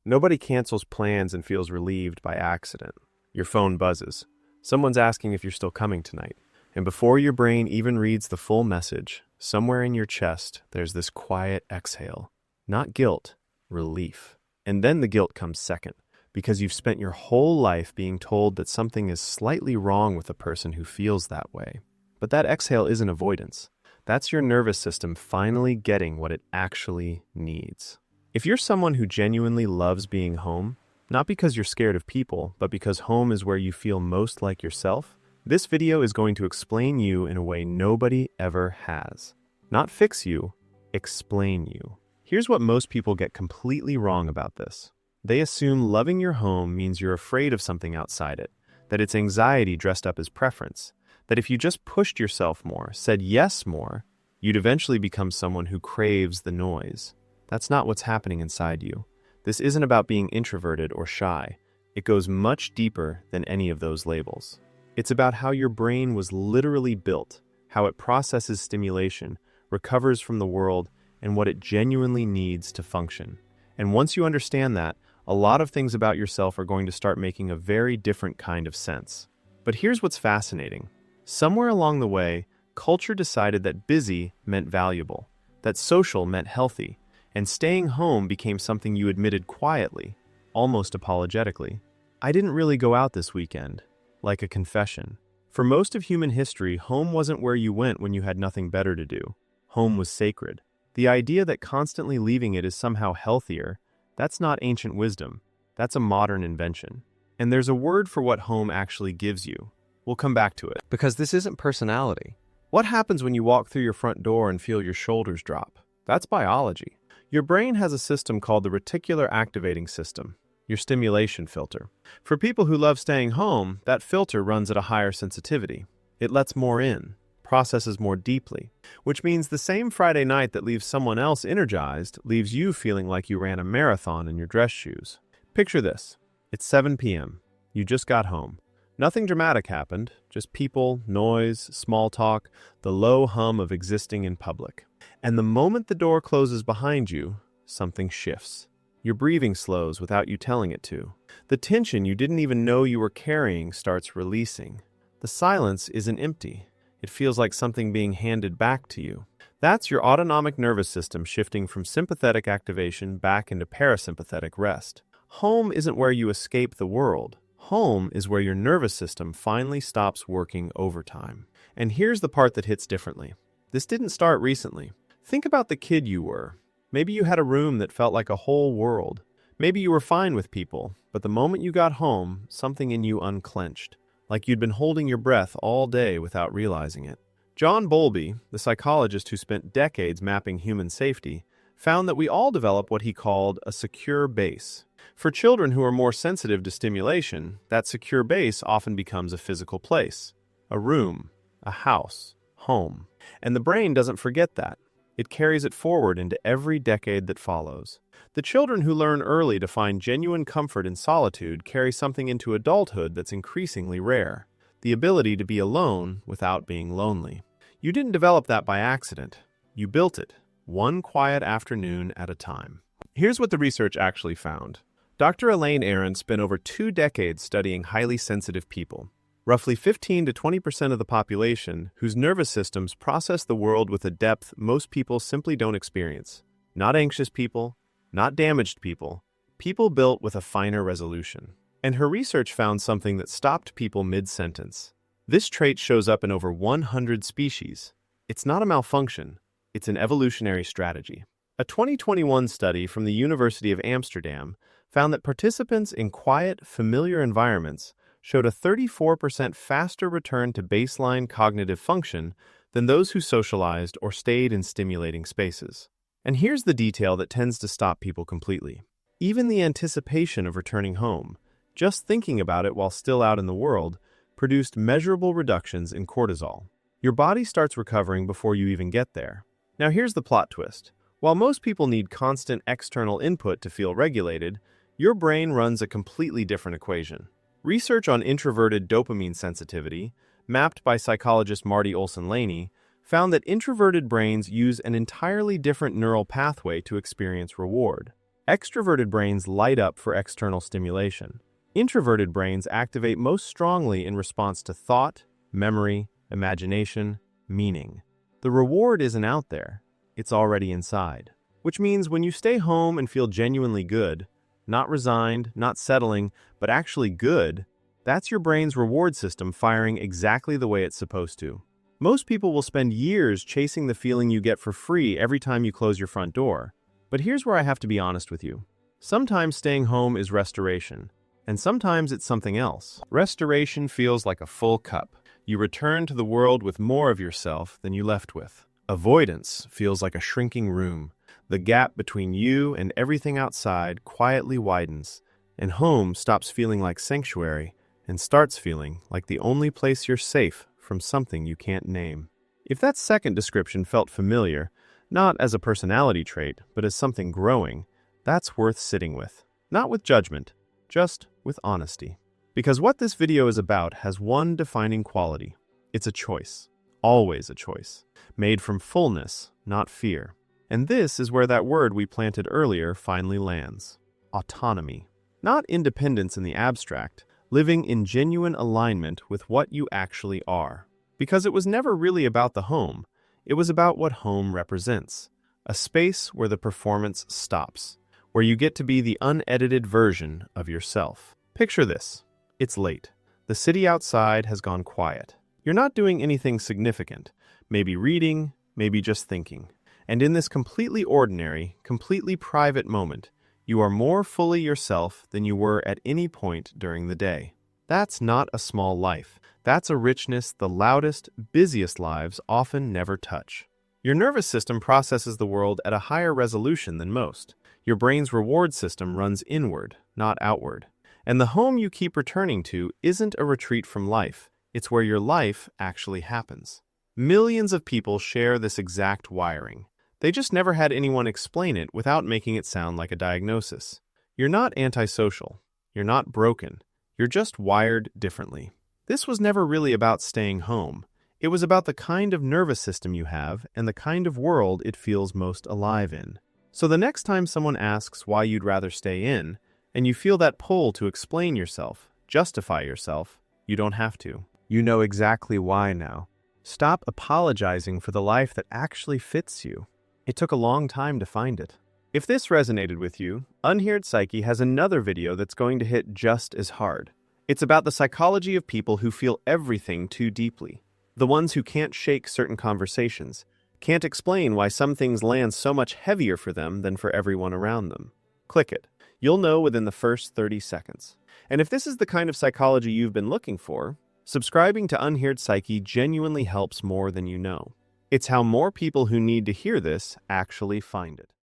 Nobody cancels plans and feels relieved by accident. Your phone buzzes. Someone's asking if you're still coming tonight. And before your brain even reads the full message, somewhere in your chest, there's this quiet exhale. Not guilt, relief. And then the guilt comes second, because you've spent your whole life being told that something is slightly wrong with a person who feels that way. But that exhale isn't avoidance. That's your nervous system finally getting what it actually needs. If you're someone who genuinely loves being home, not because you're scared of people, but because home is where you feel most like yourself, this video is going to explain you in a way nobody ever has. Not fix you, explain you. Here's what most people get completely wrong about this. They assume loving your home means you're afraid of something outside it, that it's anxiety dressed up as preference, that if you just pushed yourself more, said yes more, you'd eventually become someone who craves the noise. That's not what's happening inside you. This isn't about being introverted or shy. It goes much deeper than any of those labels. It's about how your brain was literally built, how it processes stimulation, recovers from the world, and what it genuinely needs to function. And once you understand that, a lot of things about yourself are going to start making a very different kind of sense. But here's what's fascinating. Somewhere along the way, culture decided that busy meant valuable, that social meant healthy, and staying home became something you admitted quietly, almost apologetically. I didn't really go out this weekend, like a confession. For most of human history, home wasn't where you went when you had nothing better to do. Home was sacred. The idea that constantly leaving it is somehow healthier, that's not ancient wisdom. That's a modern invention. And there's a word for what home actually gives you. We'll come back to it. Because this isn't personality. What happens when you walk through your front door and feel your shoulders drop? That's biology. Your brain has a system called the reticular activating system, your stimulation filter. For people who love staying home, that filter runs at a higher sensitivity. It lets more in, processes more deeply, which means the same Friday night that leaves someone else energized leaves you feeling like you ran a marathon in your dress shoes. Picture this. It's 7 p.m. You just got home. Nothing dramatic happened, just people, noise, small talk, the low hum of existing in public. And the moment the door closes behind you, something shifts. Your breathing slows without you telling it to. The tension you didn't even know you were carrying starts releasing. The silence isn't empty. It feels like something being handed back to you. That's your autonomic nervous system shifting from sympathetic activation back into parasympathetic rest. Home isn't where you escape the world. Home is where your nervous system finally stops working overtime. And here's the part that hits differently. This didn't start recently. Think about the kid you were. Maybe you had a room that felt like a whole world. Maybe you were fine with people, but the moment you got home, something in you unclenched, like you'd been holding your breath all day without realizing it. John Bowlby, the psychologist who spent decades mapping human safety, found that we all develop what he called a secure base. For children who are more sensitive to stimulation, that secure base often becomes a physical place, a room, a house, home. And the brain doesn't forget that. It carries it forward into every decade that follows. The children who learn early to find genuine comfort in solitude carry something into adulthood that's increasingly rare, the ability to be alone without being lonely. You didn't develop that by accident. You built it, one quiet afternoon at a time. Here's what the research actually found. Dr. Elaine Aron spent over 2 decades studying highly sensitive people, roughly 15 to 20% of the population whose nervous systems process the world with a depth most people simply don't experience. Not anxious people, not damaged people, people built with a finer resolution. And her research found something that stopped people mid-sentence. This trait shows up in over 100 species. It's not a malfunction, it's an evolutionary strategy. A 2021 study from the University of Amsterdam found that participants in quiet, familiar environments showed a 34% faster return to baseline cognitive function than those who socialized or stayed in stimulating spaces. And here's the detail that tends to stop people completely. Even the anticipation of returning home, just thinking about it while still out in the world, produced measurable reductions in cortisol. Your body starts recovering before you even get there. Now here's the plot twist. While most people need constant external input to feel regulated, your brain runs a completely different equation. Research on introverted dopamine sensitivity, mapped by psychologist Marty Olson-Laney, found that introverted brains use an entirely different neural pathway to experience reward. Extroverted brains light up for external stimulation. Introverted brains activate most strongly in response to thought, memory, imagination, meaning. The reward isn't out there, it's already inside. Which means when you stay home and feel genuinely good, not resigned, not settling, but actually good, that's your brain's reward system firing exactly the way it's supposed to. Most people will spend years chasing the feeling you get for free every time you close your front door. But here's where I have to be honest with you. Sometimes staying home is restoration, and sometimes it's something else. Restoration feels like a full cup. You return to the world with more of yourself than you left with. Avoidance feels like a shrinking room. The gap between you and everything outside quietly widens, and home stops feeling like sanctuary and starts feeling like the only place you're safe from something you can't name. If that second description felt familiar, not as a personality trait, but as something growing, that's worth sitting with. Not with judgment, just with honesty. Because what this video is about has one defining quality. It's a choice. Always a choice. Made from fullness, not fear. And this is where that word we planted earlier finally lands. Autonomy. Not independence in the abstract, living in genuine alignment with what you actually are. Because it was never really about the home. It was about what home represents. A space where the performance stops. Where you get to be the unedited version of yourself. Picture this. It's late. The city outside has gone quiet. You're not doing anything significant. Maybe reading, maybe just thinking. And in this completely ordinary, completely private moment, you are more fully yourself than you were at any point during the day. That's not a small life. That's a richness the loudest, busiest lives often never touch. Your nervous system processes the world at a higher resolution than most. Your brain's reward system runs inward, not outward. And the home you keep returning to isn't a retreat from life. It's where your life actually happens. Millions of people share this exact wiring. They just never had anyone explain it without making it sound like a diagnosis. You're not antisocial. You're not broken. You're just wired differently. This was never really about staying home. It was about the kind of nervous system you have and the kind of world it feels most alive in. So the next time someone asks why you'd rather stay in, and you feel that pull to explain yourself, justify yourself, you don't have to. You know exactly why now. Stop apologizing for the life that actually fits you. It took a long time to find it. If this resonated with you, Unheard Psyche has another video that's going to hit just as hard. It's about the psychology of people who feel everything too deeply. The ones who can't shake certain conversations, can't explain why some things land so much heavier for them than for everyone around them. Click it. You'll know within the first 30 seconds. And if this is the kind of psychology you've been looking for, subscribing to Unheard Psyche genuinely helps more than you know. It's how more people who need to hear this actually find it.